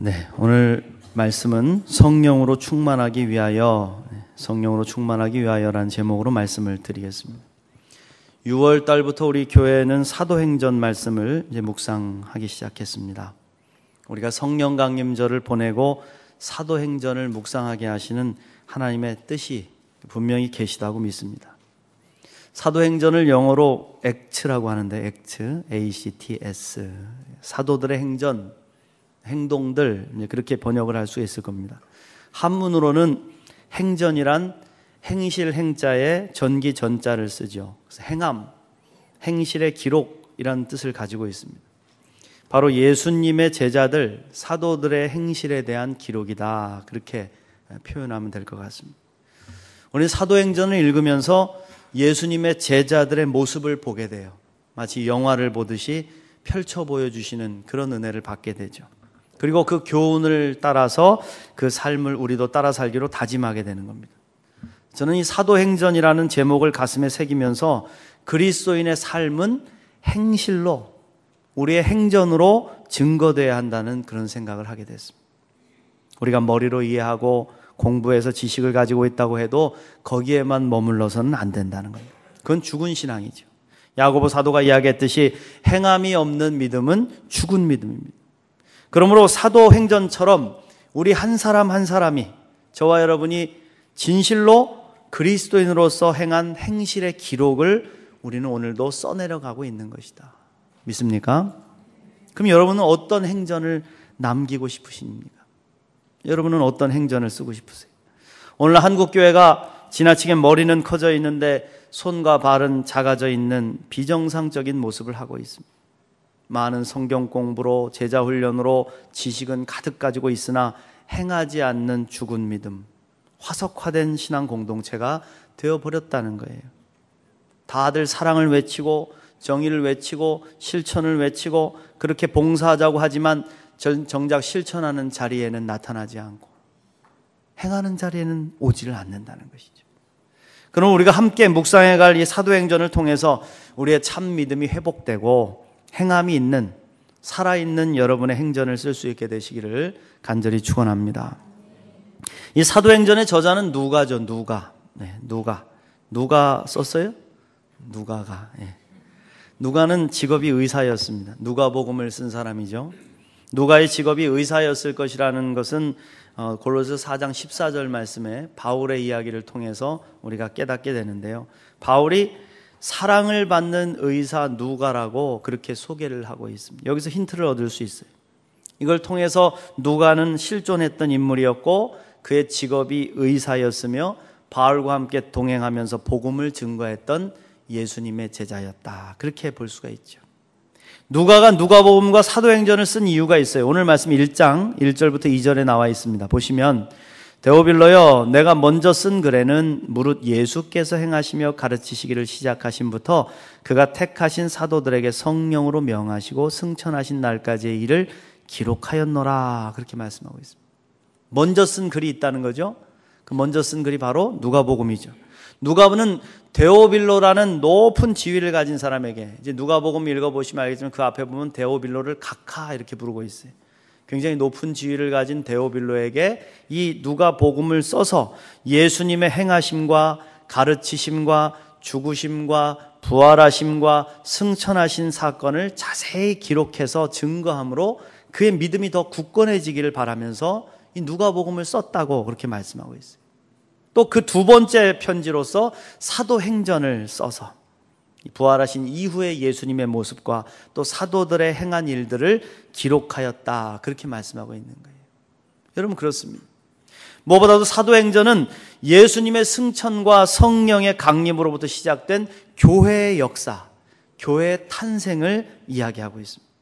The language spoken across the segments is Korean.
네, 오늘 말씀은 성령으로 충만하기 위하여라는 제목으로 말씀을 드리겠습니다. 6월 달부터 우리 교회는 사도행전 말씀을 이제 묵상하기 시작했습니다. 우리가 성령 강림절을 보내고 사도행전을 묵상하게 하시는 하나님의 뜻이 분명히 계시다고 믿습니다. 사도행전을 영어로 액츠라고 하는데 액츠, A-C-T-S, 사도들의 행전, 행동들, 그렇게 번역을 할 수 있을 겁니다. 한문으로는 행전이란 행실 행자에 전기 전자를 쓰죠. 그래서 행함, 행실의 기록이라는 뜻을 가지고 있습니다. 바로 예수님의 제자들, 사도들의 행실에 대한 기록이다, 그렇게 표현하면 될 것 같습니다. 오늘 사도행전을 읽으면서 예수님의 제자들의 모습을 보게 돼요. 마치 영화를 보듯이 펼쳐 보여주시는 그런 은혜를 받게 되죠. 그리고 그 교훈을 따라서 그 삶을 우리도 따라 살기로 다짐하게 되는 겁니다. 저는 이 사도행전이라는 제목을 가슴에 새기면서 그리스도인의 삶은 행실로, 우리의 행전으로 증거되어야 한다는 그런 생각을 하게 됐습니다. 우리가 머리로 이해하고 공부해서 지식을 가지고 있다고 해도 거기에만 머물러서는 안 된다는 겁니다. 그건 죽은 신앙이죠. 야고보 사도가 이야기했듯이 행함이 없는 믿음은 죽은 믿음입니다. 그러므로 사도행전처럼 우리 한 사람 한 사람이, 저와 여러분이 진실로 그리스도인으로서 행한 행실의 기록을 우리는 오늘도 써내려가고 있는 것이다. 믿습니까? 그럼 여러분은 어떤 행전을 남기고 싶으십니까? 여러분은 어떤 행전을 쓰고 싶으세요? 오늘 한국교회가 지나치게 머리는 커져 있는데 손과 발은 작아져 있는 비정상적인 모습을 하고 있습니다. 많은 성경 공부로, 제자 훈련으로 지식은 가득 가지고 있으나 행하지 않는 죽은 믿음, 화석화된 신앙 공동체가 되어버렸다는 거예요. 다들 사랑을 외치고 정의를 외치고 실천을 외치고 그렇게 봉사하자고 하지만 정작 실천하는 자리에는 나타나지 않고 행하는 자리에는 오지를 않는다는 것이죠. 그럼 우리가 함께 묵상해 갈 이 사도행전을 통해서 우리의 참 믿음이 회복되고 행함이 있는, 살아있는 여러분의 행전을 쓸 수 있게 되시기를 간절히 축원합니다. 이 사도행전의 저자는 누가죠. 누가 썼어요? 누가가. 누가는 직업이 의사였습니다. 누가복음을 쓴 사람이죠. 누가의 직업이 의사였을 것이라는 것은 골로새 4장 14절 말씀에 바울의 이야기를 통해서 우리가 깨닫게 되는데요. 바울이 사랑을 받는 의사 누가라고 그렇게 소개를 하고 있습니다. 여기서 힌트를 얻을 수 있어요. 이걸 통해서 누가는 실존했던 인물이었고 그의 직업이 의사였으며 바울과 함께 동행하면서 복음을 증거했던 예수님의 제자였다, 그렇게 볼 수가 있죠. 누가가 누가복음과 사도행전을 쓴 이유가 있어요. 오늘 말씀 1장 1절부터 2절에 나와 있습니다. 보시면 데오빌로여, 내가 먼저 쓴 글에는 무릇 예수께서 행하시며 가르치시기를 시작하신부터 그가 택하신 사도들에게 성령으로 명하시고 승천하신 날까지의 일을 기록하였노라, 그렇게 말씀하고 있습니다. 먼저 쓴 글이 있다는 거죠. 그 먼저 쓴 글이 바로 누가복음이죠. 누가는 데오빌로라는 높은 지위를 가진 사람에게, 이제 누가복음 읽어보시면 알겠지만 그 앞에 보면 데오빌로를 각하 이렇게 부르고 있어요. 굉장히 높은 지위를 가진 데오빌로에게 이 누가복음을 써서 예수님의 행하심과 가르치심과 죽으심과 부활하심과 승천하신 사건을 자세히 기록해서 증거함으로 그의 믿음이 더 굳건해지기를 바라면서 이 누가복음을 썼다고 그렇게 말씀하고 있어요. 또 그 두 번째 편지로서 사도행전을 써서 부활하신 이후의 예수님의 모습과 또 사도들의 행한 일들을 기록하였다, 그렇게 말씀하고 있는 거예요. 여러분, 그렇습니다. 무엇보다도 사도행전은 예수님의 승천과 성령의 강림으로부터 시작된 교회의 역사, 교회의 탄생을 이야기하고 있습니다.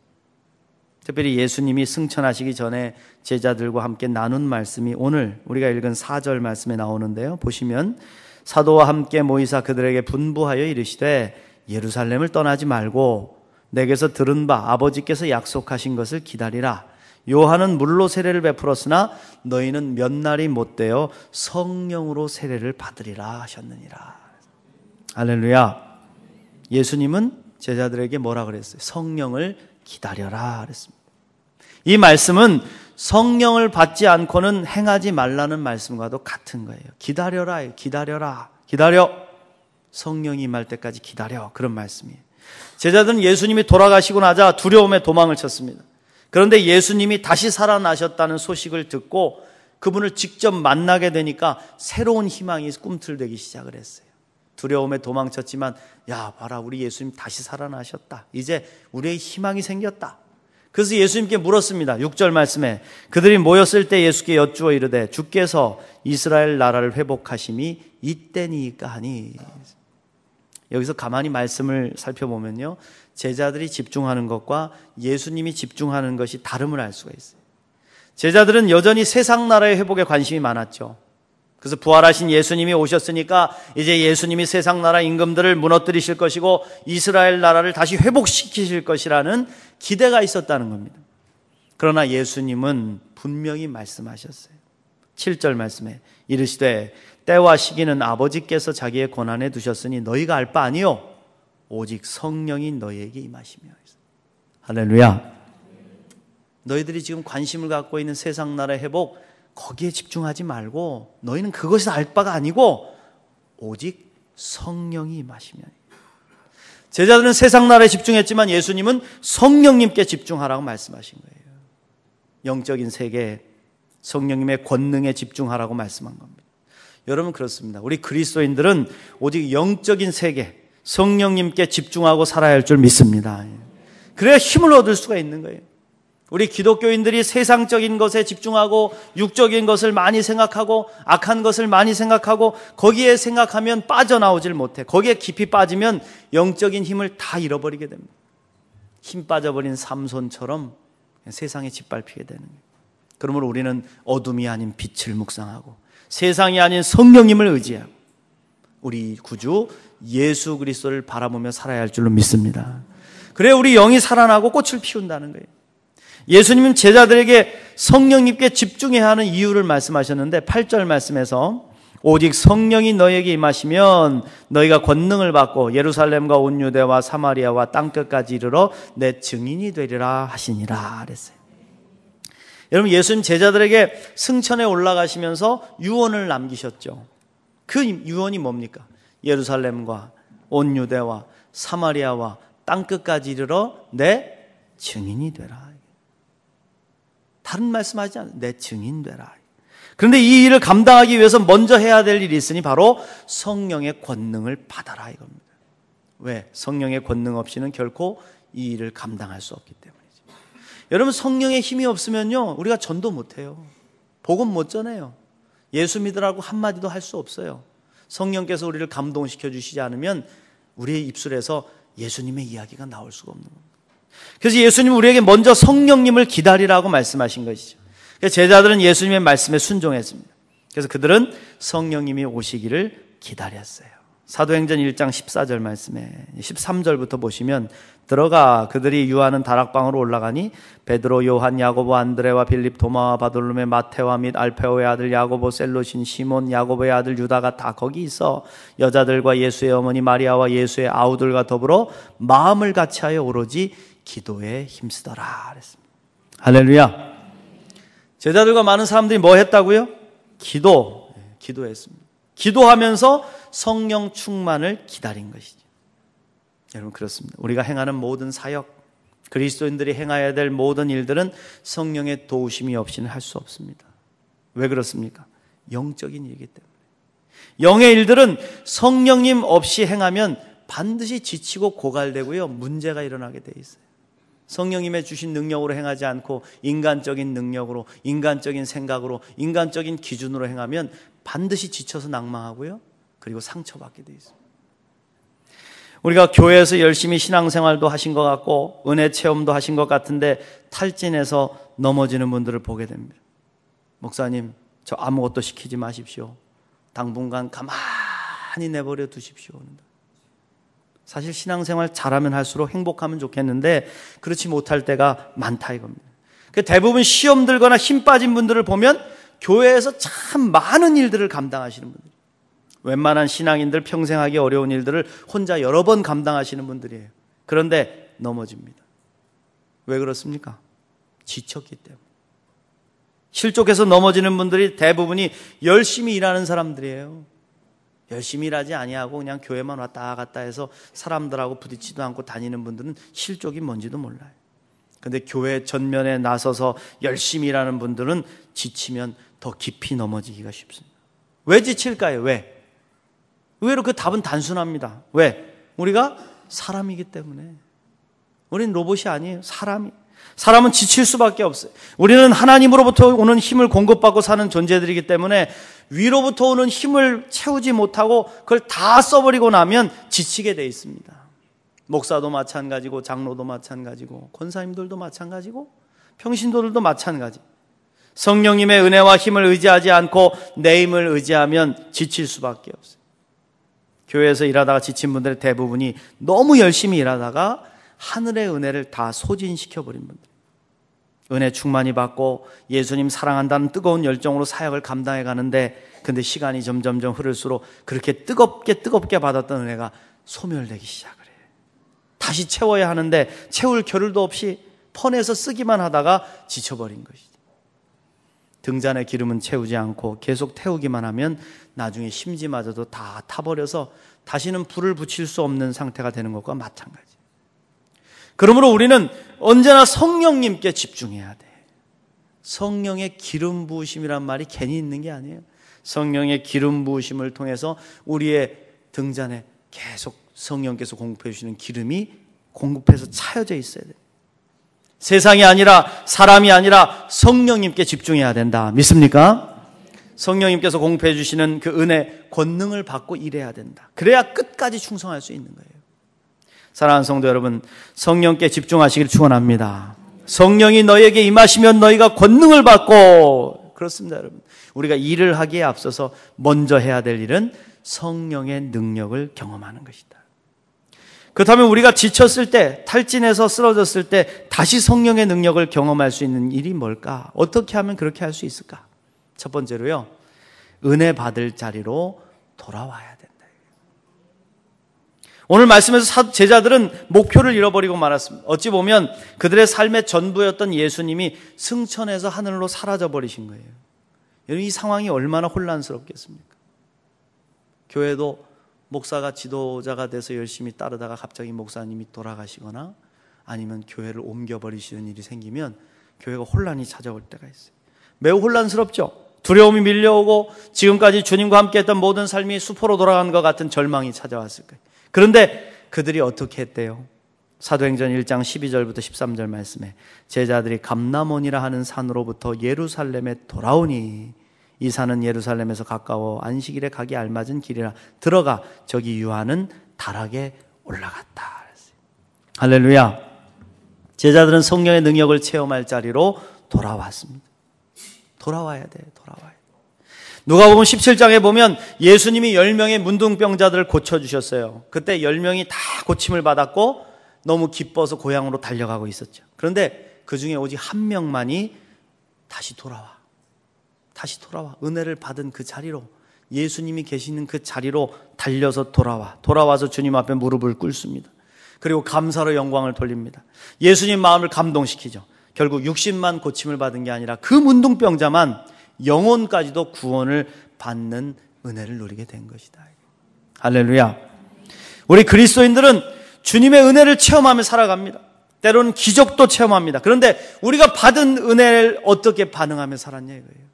특별히 예수님이 승천하시기 전에 제자들과 함께 나눈 말씀이 오늘 우리가 읽은 4절 말씀에 나오는데요. 보시면 사도와 함께 모이사 그들에게 분부하여 이르시되 예루살렘을 떠나지 말고 내게서 들은 바 아버지께서 약속하신 것을 기다리라. 요한은 물로 세례를 베풀었으나 너희는 몇 날이 못되어 성령으로 세례를 받으리라 하셨느니라. 할렐루야. 예수님은 제자들에게 뭐라 그랬어요? 성령을 기다려라 그랬습니다. 이 말씀은 성령을 받지 않고는 행하지 말라는 말씀과도 같은 거예요. 기다려라, 기다려. 성령이 임할 때까지 기다려. 그런 말씀이에요. 제자들은 예수님이 돌아가시고 나자 두려움에 도망을 쳤습니다. 그런데 예수님이 다시 살아나셨다는 소식을 듣고 그분을 직접 만나게 되니까 새로운 희망이 꿈틀대기 시작을 했어요. 두려움에 도망쳤지만 야, 봐라, 우리 예수님 다시 살아나셨다. 이제 우리의 희망이 생겼다. 그래서 예수님께 물었습니다. 6절 말씀에 그들이 모였을 때 예수께 여쭈어 이르되 주께서 이스라엘 나라를 회복하심이 이때니까 하니. 여기서 가만히 말씀을 살펴보면요, 제자들이 집중하는 것과 예수님이 집중하는 것이 다름을 알 수가 있어요. 제자들은 여전히 세상 나라의 회복에 관심이 많았죠. 그래서 부활하신 예수님이 오셨으니까 이제 예수님이 세상 나라 임금들을 무너뜨리실 것이고 이스라엘 나라를 다시 회복시키실 것이라는 기대가 있었다는 겁니다. 그러나 예수님은 분명히 말씀하셨어요. 7절 말씀에 이르시되 때와 시기는 아버지께서 자기의 권한에 두셨으니 너희가 알 바 아니요 오직 성령이 너희에게 임하시며. 할렐루야. 너희들이 지금 관심을 갖고 있는 세상 나라의 회복, 거기에 집중하지 말고 너희는 그것이 알 바가 아니고 오직 성령이 임하시면. 제자들은 세상 나라에 집중했지만 예수님은 성령님께 집중하라고 말씀하신 거예요. 영적인 세계, 성령님의 권능에 집중하라고 말씀한 겁니다. 여러분, 그렇습니다. 우리 그리스도인들은 오직 영적인 세계, 성령님께 집중하고 살아야 할 줄 믿습니다. 그래야 힘을 얻을 수가 있는 거예요. 우리 기독교인들이 세상적인 것에 집중하고 육적인 것을 많이 생각하고 악한 것을 많이 생각하고 거기에 생각하면 빠져나오질 못해. 거기에 깊이 빠지면 영적인 힘을 다 잃어버리게 됩니다. 힘 빠져버린 삼손처럼 세상에 짓밟히게 되는 거예요. 그러므로 우리는 어둠이 아닌 빛을 묵상하고 세상이 아닌 성령님을 의지하고 우리 구주 예수 그리스도를 바라보며 살아야 할 줄로 믿습니다. 그래야 우리 영이 살아나고 꽃을 피운다는 거예요. 예수님은 제자들에게 성령님께 집중해야 하는 이유를 말씀하셨는데 8절 말씀에서 오직 성령이 너희에게 임하시면 너희가 권능을 받고 예루살렘과 온 유대와 사마리아와 땅끝까지 이르러 내 증인이 되리라 하시니라 그랬어요. 여러분, 예수님 제자들에게 승천에 올라가시면서 유언을 남기셨죠. 그 유언이 뭡니까? 예루살렘과 온 유대와 사마리아와 땅끝까지 이르러 내 증인이 되라. 다른 말씀하지 않아요. 내 증인 되라. 그런데 이 일을 감당하기 위해서 먼저 해야 될 일이 있으니 바로 성령의 권능을 받아라 이겁니다. 왜? 성령의 권능 없이는 결코 이 일을 감당할 수 없기 때문이죠. 여러분, 성령의 힘이 없으면요 우리가 전도 못해요. 복음 못 전해요. 예수 믿으라고 한마디도 할 수 없어요. 성령께서 우리를 감동시켜 주시지 않으면 우리의 입술에서 예수님의 이야기가 나올 수가 없는 겁니다. 그래서 예수님은 우리에게 먼저 성령님을 기다리라고 말씀하신 것이죠. 그래서 제자들은 예수님의 말씀에 순종했습니다. 그래서 그들은 성령님이 오시기를 기다렸어요. 사도행전 1장 14절 말씀에 13절부터 보시면 들어가 그들이 유하는 다락방으로 올라가니 베드로, 요한, 야고보, 안드레와 빌립, 도마와 바돌로메, 마테와 및 알페오의 아들 야고보, 셀로신, 시몬, 야고보의 아들 유다가 다 거기 있어 여자들과 예수의 어머니 마리아와 예수의 아우들과 더불어 마음을 같이하여 오로지 기도에 힘쓰더라 그랬습니다. 할렐루야. 제자들과 많은 사람들이 뭐 했다고요? 기도했습니다. 기도하면서 성령 충만을 기다린 것이죠. 여러분, 그렇습니다. 우리가 행하는 모든 사역, 그리스도인들이 행해야 될 모든 일들은 성령의 도우심이 없이는 할 수 없습니다. 왜 그렇습니까? 영적인 일이기 때문에. 영의 일들은 성령님 없이 행하면 반드시 지치고 고갈되고요 문제가 일어나게 돼 있어요. 성령님의 주신 능력으로 행하지 않고 인간적인 능력으로, 인간적인 생각으로, 인간적인 기준으로 행하면 반드시 지쳐서 낭망하고요 그리고 상처받게 돼 있습니다. 우리가 교회에서 열심히 신앙생활도 하신 것 같고 은혜 체험도 하신 것 같은데 탈진해서 넘어지는 분들을 보게 됩니다. 목사님, 저 아무것도 시키지 마십시오. 당분간 가만히 내버려 두십시오. 사실 신앙생활 잘하면 할수록 행복하면 좋겠는데 그렇지 못할 때가 많다 이겁니다. 대부분 시험 들거나 힘 빠진 분들을 보면 교회에서 참 많은 일들을 감당하시는 분들, 웬만한 신앙인들 평생 하기 어려운 일들을 혼자 여러 번 감당하시는 분들이에요. 그런데 넘어집니다. 왜 그렇습니까? 지쳤기 때문에. 실족해서 넘어지는 분들이 대부분이 열심히 일하는 사람들이에요. 열심히 일하지 아니하고 그냥 교회만 왔다 갔다 해서 사람들하고 부딪히지도 않고 다니는 분들은 실족이 뭔지도 몰라요. 근데 교회 전면에 나서서 열심히 일하는 분들은 지치면 더 깊이 넘어지기가 쉽습니다. 왜 지칠까요? 왜? 의외로 그 답은 단순합니다. 왜? 우리가 사람이기 때문에. 우리는 로봇이 아니에요. 사람은 지칠 수밖에 없어요. 우리는 하나님으로부터 오는 힘을 공급받고 사는 존재들이기 때문에 위로부터 오는 힘을 채우지 못하고 그걸 다 써버리고 나면 지치게 돼 있습니다. 목사도 마찬가지고 장로도 마찬가지고 권사님들도 마찬가지고 평신도들도 마찬가지. 성령님의 은혜와 힘을 의지하지 않고 내 힘을 의지하면 지칠 수밖에 없어요. 교회에서 일하다가 지친 분들의 대부분이 너무 열심히 일하다가 하늘의 은혜를 다 소진시켜버린 분들. 은혜 충만히 받고 예수님 사랑한다는 뜨거운 열정으로 사역을 감당해 가는데 근데 시간이 점점점 흐를수록 그렇게 뜨겁게 받았던 은혜가 소멸되기 시작을 해요. 다시 채워야 하는데 채울 겨를도 없이 퍼내서 쓰기만 하다가 지쳐버린 것이죠. 등잔의 기름은 채우지 않고 계속 태우기만 하면 나중에 심지마저도 다 타버려서 다시는 불을 붙일 수 없는 상태가 되는 것과 마찬가지예요. 그러므로 우리는 언제나 성령님께 집중해야 돼. 성령의 기름 부으심이란 말이 괜히 있는 게 아니에요. 성령의 기름 부으심을 통해서 우리의 등잔에 계속 성령께서 공급해 주시는 기름이 공급해서 차여져 있어야 돼요. 세상이 아니라 사람이 아니라 성령님께 집중해야 된다. 믿습니까? 성령님께서 공급해 주시는 그 은혜, 권능을 받고 일해야 된다. 그래야 끝까지 충성할 수 있는 거예요. 사랑하는 성도 여러분, 성령께 집중하시길 축원합니다. 성령이 너희에게 임하시면 너희가 권능을 받고, 그렇습니다 여러분. 우리가 일을 하기에 앞서서 먼저 해야 될 일은 성령의 능력을 경험하는 것이다. 그렇다면 우리가 지쳤을 때, 탈진해서 쓰러졌을 때 다시 성령의 능력을 경험할 수 있는 일이 뭘까? 어떻게 하면 그렇게 할 수 있을까? 첫 번째로요, 은혜 받을 자리로 돌아와야 된다. 오늘 말씀에서 제자들은 목표를 잃어버리고 말았습니다. 어찌 보면 그들의 삶의 전부였던 예수님이 승천해서 하늘로 사라져버리신 거예요. 여러분, 이 상황이 얼마나 혼란스럽겠습니까? 교회도 목사가 지도자가 돼서 열심히 따르다가 갑자기 목사님이 돌아가시거나 아니면 교회를 옮겨버리시는 일이 생기면 교회가 혼란이 찾아올 때가 있어요. 매우 혼란스럽죠. 두려움이 밀려오고 지금까지 주님과 함께했던 모든 삶이 수포로 돌아간 것 같은 절망이 찾아왔을 거예요. 그런데 그들이 어떻게 했대요? 사도행전 1장 12절부터 13절 말씀에 제자들이 감람원이라 하는 산으로부터 예루살렘에 돌아오니 이 산은 예루살렘에서 가까워 안식일에 가기 알맞은 길이라 들어가 저기 유하는 다락에 올라갔다. 할렐루야. 제자들은 성령의 능력을 체험할 자리로 돌아왔습니다. 돌아와야 돼. 누가복음 17장에 보면 예수님이 10명의 문둥병자들을 고쳐주셨어요. 그때 10명이 다 고침을 받았고 너무 기뻐서 고향으로 달려가고 있었죠. 그런데 그 중에 오직 한 명만이 다시 돌아와. 은혜를 받은 그 자리로, 예수님이 계시는 그 자리로 달려서 돌아와서 주님 앞에 무릎을 꿇습니다. 그리고 감사로 영광을 돌립니다. 예수님 마음을 감동시키죠. 결국 60만 고침을 받은 게 아니라 그 문둥병자만 영혼까지도 구원을 받는 은혜를 누리게 된 것이다. 할렐루야. 우리 그리스도인들은 주님의 은혜를 체험하며 살아갑니다. 때로는 기적도 체험합니다. 그런데 우리가 받은 은혜를 어떻게 반응하며 살았냐 이거예요.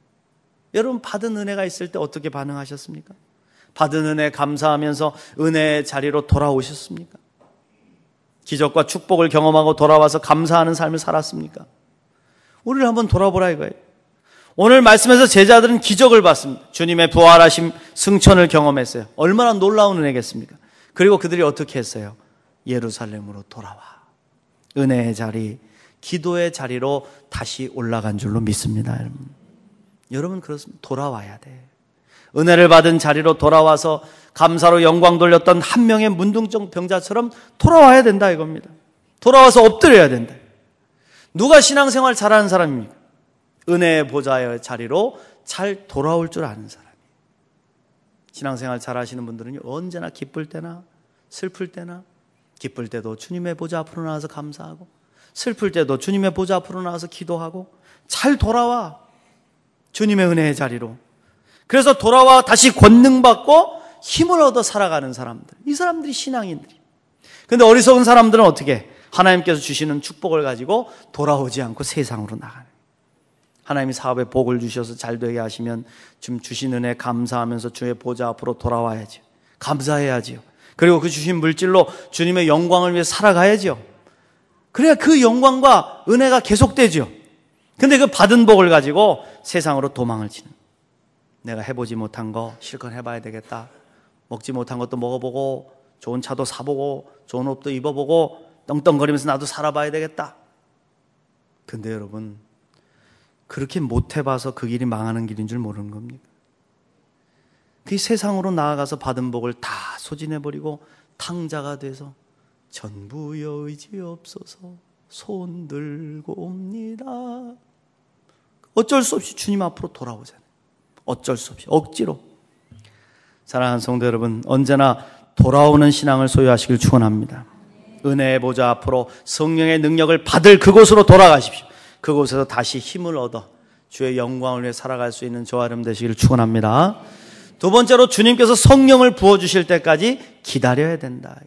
여러분, 받은 은혜가 있을 때 어떻게 반응하셨습니까? 받은 은혜 감사하면서 은혜의 자리로 돌아오셨습니까? 기적과 축복을 경험하고 돌아와서 감사하는 삶을 살았습니까? 우리를 한번 돌아보라 이거예요. 오늘 말씀에서 제자들은 기적을 봤습니다. 주님의 부활하심, 승천을 경험했어요. 얼마나 놀라운 은혜겠습니까? 그리고 그들이 어떻게 했어요? 예루살렘으로 돌아와 은혜의 자리, 기도의 자리로 다시 올라간 줄로 믿습니다. 여러분 그렇습니다. 돌아와야 돼. 은혜를 받은 자리로 돌아와서 감사로 영광 돌렸던 한 명의 문둥병자처럼 돌아와야 된다 이겁니다. 돌아와서 엎드려야 된다. 누가 신앙생활 잘하는 사람입니까? 은혜의 보좌의 자리로 잘 돌아올 줄 아는 사람이에요. 신앙생활 잘하시는 분들은 언제나 기쁠 때나 슬플 때나, 기쁠 때도 주님의 보좌 앞으로 나와서 감사하고, 슬플 때도 주님의 보좌 앞으로 나와서 기도하고 잘 돌아와. 주님의 은혜의 자리로. 그래서 돌아와 다시 권능받고 힘을 얻어 살아가는 사람들. 이 사람들이 신앙인들이. 근데 어리석은 사람들은 어떻게? 하나님께서 주시는 축복을 가지고 돌아오지 않고 세상으로 나가는. 하나님이 사업에 복을 주셔서 잘 되게 하시면 좀 주신 은혜 감사하면서 주의 보좌 앞으로 돌아와야죠. 감사해야지요. 그리고 그 주신 물질로 주님의 영광을 위해 살아가야죠. 그래야 그 영광과 은혜가 계속되죠. 근데 그 받은 복을 가지고 세상으로 도망을 치는. 내가 해보지 못한 거 실컷 해봐야 되겠다. 먹지 못한 것도 먹어보고 좋은 차도 사보고 좋은 옷도 입어보고 떵떵거리면서 나도 살아봐야 되겠다. 근데 여러분, 그렇게 못 해봐서 그 길이 망하는 길인 줄 모르는 겁니다. 그 세상으로 나아가서 받은 복을 다 소진해버리고 탕자가 돼서 전부여 의지 없어서 손 들고 옵니다. 어쩔 수 없이 주님 앞으로 돌아오잖아요. 어쩔 수 없이 억지로. 사랑하는 성도 여러분, 언제나 돌아오는 신앙을 소유하시길 축원합니다. 은혜의 보좌 앞으로 성령의 능력을 받을 그곳으로 돌아가십시오. 그곳에서 다시 힘을 얻어 주의 영광을 위해 살아갈 수 있는 저와 여러분 되시기를 축원합니다. 두 번째로 주님께서 성령을 부어주실 때까지 기다려야 된다.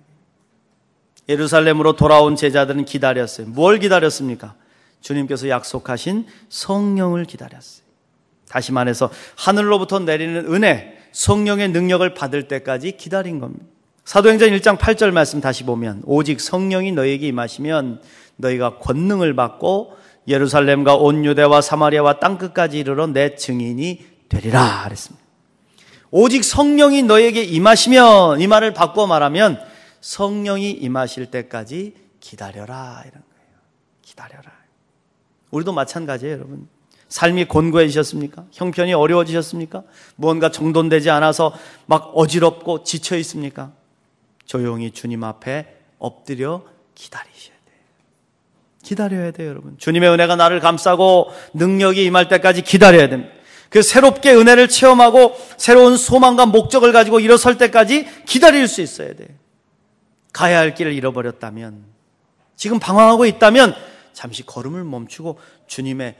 예루살렘으로 돌아온 제자들은 기다렸어요. 뭘 기다렸습니까? 주님께서 약속하신 성령을 기다렸어요. 다시 말해서 하늘로부터 내리는 은혜, 성령의 능력을 받을 때까지 기다린 겁니다. 사도행전 1장 8절 말씀 다시 보면 오직 성령이 너희에게 임하시면 너희가 권능을 받고 예루살렘과 온 유대와 사마리아와 땅끝까지 이르러 내 증인이 되리라 그랬습니다. 오직 성령이 너희에게 임하시면, 이 말을 바꿔 말하면 성령이 임하실 때까지 기다려라 이런 거예요. 기다려라. 우리도 마찬가지예요, 여러분. 삶이 곤고해지셨습니까? 형편이 어려워지셨습니까? 무언가 정돈되지 않아서 막 어지럽고 지쳐 있습니까? 조용히 주님 앞에 엎드려 기다리셔야 돼요. 기다려야 돼요, 여러분. 주님의 은혜가 나를 감싸고 능력이 임할 때까지 기다려야 됩니다. 그 새롭게 은혜를 체험하고 새로운 소망과 목적을 가지고 일어설 때까지 기다릴 수 있어야 돼요. 가야 할 길을 잃어버렸다면, 지금 방황하고 있다면 잠시 걸음을 멈추고 주님의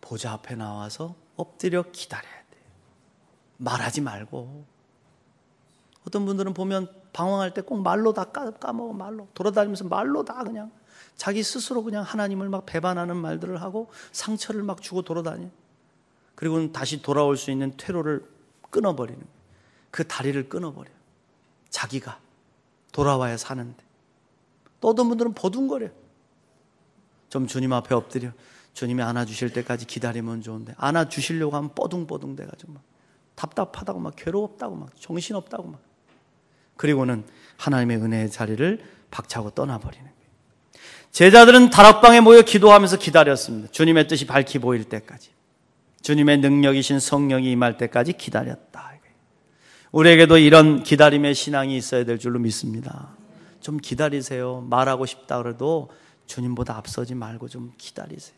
보좌 앞에 나와서 엎드려 기다려야 돼요. 말하지 말고. 어떤 분들은 보면 방황할 때 꼭 말로 다 까먹어. 말로 돌아다니면서 말로 다 그냥 자기 스스로 그냥 하나님을 막 배반하는 말들을 하고 상처를 막 주고 돌아다녀요. 그리고는 다시 돌아올 수 있는 퇴로를 끊어버리는 거예요. 그 다리를 끊어버려요. 자기가 돌아와야 사는데. 또 어떤 분들은 버둥거려요. 좀 주님 앞에 엎드려 주님이 안아주실 때까지 기다리면 좋은데, 안아주시려고 하면 뻐둥뻐둥 돼가지고 막 답답하다고 막 괴롭다고 막 정신없다고 막. 그리고는 하나님의 은혜의 자리를 박차고 떠나버리는 거예요. 제자들은 다락방에 모여 기도하면서 기다렸습니다. 주님의 뜻이 밝히 보일 때까지, 주님의 능력이신 성령이 임할 때까지 기다렸다. 우리에게도 이런 기다림의 신앙이 있어야 될 줄로 믿습니다. 좀 기다리세요. 말하고 싶다 그래도 주님보다 앞서지 말고 좀 기다리세요.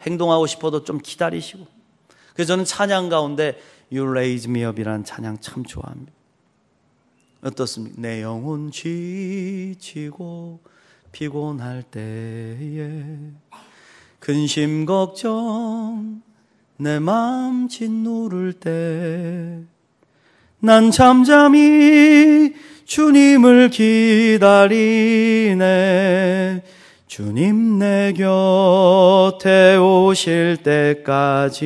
행동하고 싶어도 좀 기다리시고. 그래서 저는 찬양 가운데 You Raise Me Up이라는 찬양 참 좋아합니다. 어떻습니까? 내 영혼 지치고 피곤할 때에 근심 걱정 내 마음 짓누를 때 난 잠잠히 주님을 기다리네. 주님 내 곁에 오실 때까지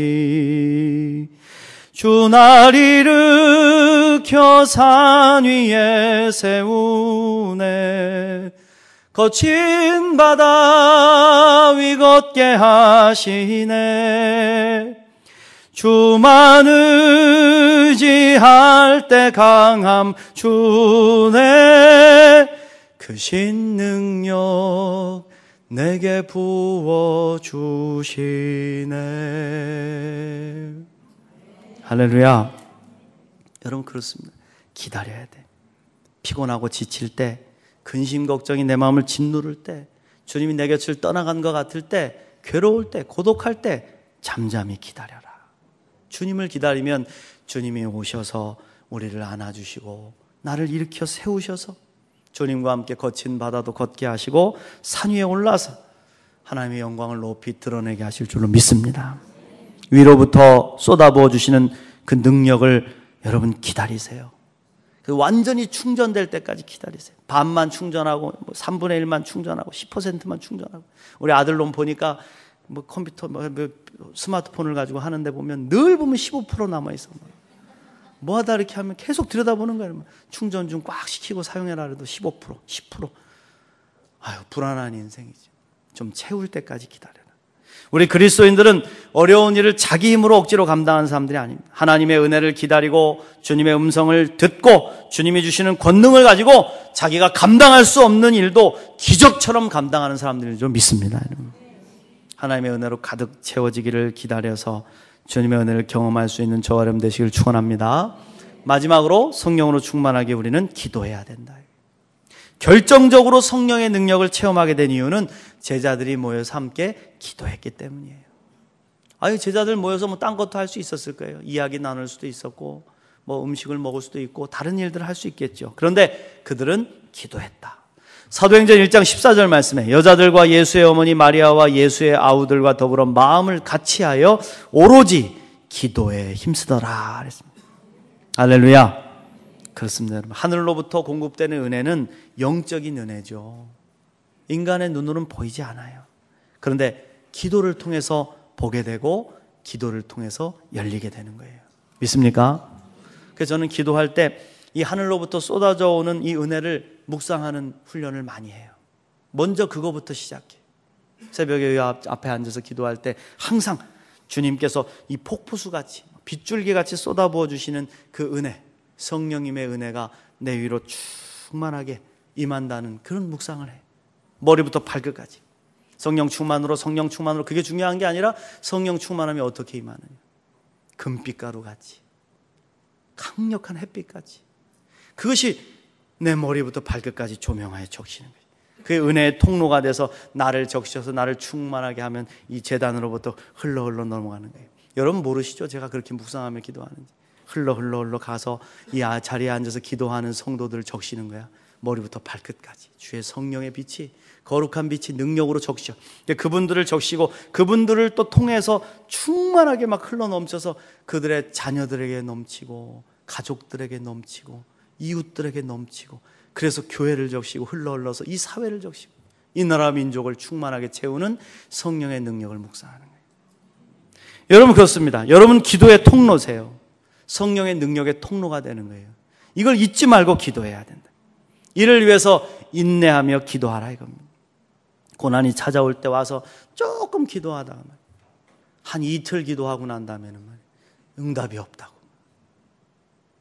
주 날 일으켜 산 위에 세우네. 거친 바다 위 걷게 하시네. 주만 의지할 때 강함 주네. 크신 능력 내게 부어주시네. 할렐루야. 여러분 그렇습니다. 기다려야 돼. 피곤하고 지칠 때, 근심 걱정이 내 마음을 짓누를 때, 주님이 내 곁을 떠나간 것 같을 때, 괴로울 때, 고독할 때 잠잠히 기다려라. 주님을 기다리면 주님이 오셔서 우리를 안아주시고 나를 일으켜 세우셔서 주님과 함께 거친 바다도 걷게 하시고 산 위에 올라서 하나님의 영광을 높이 드러내게 하실 줄로 믿습니다. 위로부터 쏟아부어 주시는 그 능력을 여러분 기다리세요. 완전히 충전될 때까지 기다리세요. 반만 충전하고 3분의 1만 충전하고 10%만 충전하고. 우리 아들놈 보니까 컴퓨터 스마트폰을 가지고 하는데 보면 늘 보면 15% 남아있어. 뭐 하다 이렇게 하면 계속 들여다보는 거예요. 충전 좀 꽉 시키고 사용해라 해도 15%, 10%. 아유, 불안한 인생이지. 좀 채울 때까지 기다려라. 우리 그리스도인들은 어려운 일을 자기 힘으로 억지로 감당하는 사람들이 아닙니다. 하나님의 은혜를 기다리고 주님의 음성을 듣고 주님이 주시는 권능을 가지고 자기가 감당할 수 없는 일도 기적처럼 감당하는 사람들을 좀 믿습니다. 하나님의 은혜로 가득 채워지기를 기다려서 주님의 은혜를 경험할 수 있는 저와 여러분 되시길 축원합니다. 마지막으로 성령으로 충만하게 우리는 기도해야 된다. 결정적으로 성령의 능력을 체험하게 된 이유는 제자들이 모여서 함께 기도했기 때문이에요. 아유, 제자들 모여서 딴 것도 할 수 있었을 거예요. 이야기 나눌 수도 있었고, 음식을 먹을 수도 있고, 다른 일들을 할 수 있겠죠. 그런데 그들은 기도했다. 사도행전 1장 14절 말씀에 여자들과 예수의 어머니 마리아와 예수의 아우들과 더불어 마음을 같이하여 오로지 기도에 힘쓰더라 그랬습니다. 할렐루야. 그렇습니다, 여러분. 하늘로부터 공급되는 은혜는 영적인 은혜죠. 인간의 눈으로는 보이지 않아요. 그런데 기도를 통해서 보게 되고 기도를 통해서 열리게 되는 거예요. 믿습니까? 그래서 저는 기도할 때 이 하늘로부터 쏟아져 오는 이 은혜를 묵상하는 훈련을 많이 해요. 먼저 그거부터 시작해요. 새벽에 앞에 앉아서 기도할 때 항상 주님께서 이 폭포수같이 빗줄기같이 쏟아부어 주시는 그 은혜, 성령님의 은혜가 내 위로 충만하게 임한다는 그런 묵상을 해요. 머리부터 발끝까지. 성령 충만으로 그게 중요한 게 아니라 성령 충만함이 어떻게 임하느냐. 금빛가루 같이 강력한 햇빛같이 그것이 내 머리부터 발끝까지 조명하여 적시는 거예요. 그게 은혜의 통로가 돼서 나를 적셔서 나를 충만하게 하면 이 제단으로부터 흘러 넘어가는 거예요. 여러분 모르시죠? 제가 그렇게 묵상하며 기도하는지. 흘러 가서 이 자리에 앉아서 기도하는 성도들을 적시는 거야. 머리부터 발끝까지 주의 성령의 빛이, 거룩한 빛이 능력으로 적셔. 그분들을 적시고 그분들을 또 통해서 충만하게 막 흘러 넘쳐서 그들의 자녀들에게 넘치고 가족들에게 넘치고 이웃들에게 넘치고, 그래서 교회를 적시고 흘러서 이 사회를 적시고 이 나라 민족을 충만하게 채우는 성령의 능력을 묵상하는 거예요. 여러분 그렇습니다. 여러분 기도의 통로세요. 성령의 능력의 통로가 되는 거예요. 이걸 잊지 말고 기도해야 된다. 이를 위해서 인내하며 기도하라 이겁니다. 고난이 찾아올 때 와서 조금 기도하다가 한 이틀 기도하고 난 다음에는 응답이 없다고.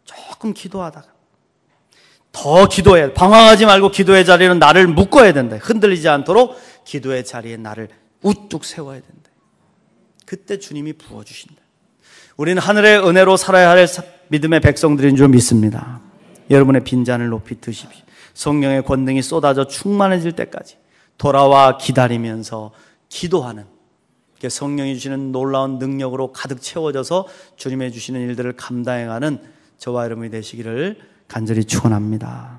조금 기도하다가 더 기도해. 방황하지 말고 기도의 자리는 나를 묶어야 된다. 흔들리지 않도록 기도의 자리에 나를 우뚝 세워야 된다. 그때 주님이 부어주신다. 우리는 하늘의 은혜로 살아야 할 믿음의 백성들인 줄 믿습니다. 여러분의 빈잔을 높이 드십시오. 성령의 권능이 쏟아져 충만해질 때까지 돌아와 기다리면서 기도하는, 성령이 주시는 놀라운 능력으로 가득 채워져서 주님의 주시는 일들을 감당해가는 저와 여러분이 되시기를 간절히 축원합니다.